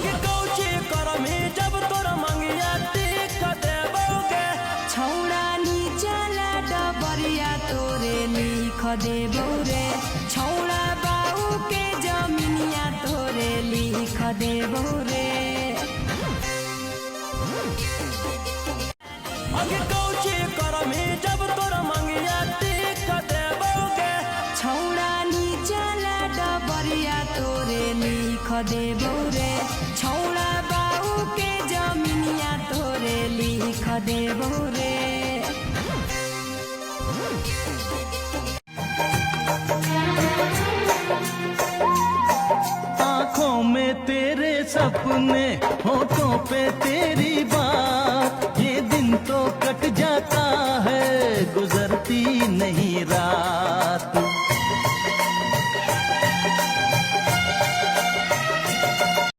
आगे कौची करमी जब तोर मंगिया टिक देबोगे छौड़ा नीचला डबरिया तोरे लिख देबो रे छौड़ा बाऊ के जमीनिया तोरे लिख देबो रे आगे कौची करमी जब तोर मंगिया टिक देबोगे छौड़ा नीचला डबरिया तोरे लिख देबो रे छौड़ा बाऊ के जमीनिया तोरे लिख देबो रे आँखों में तेरे सपने होठों पे तेरी बात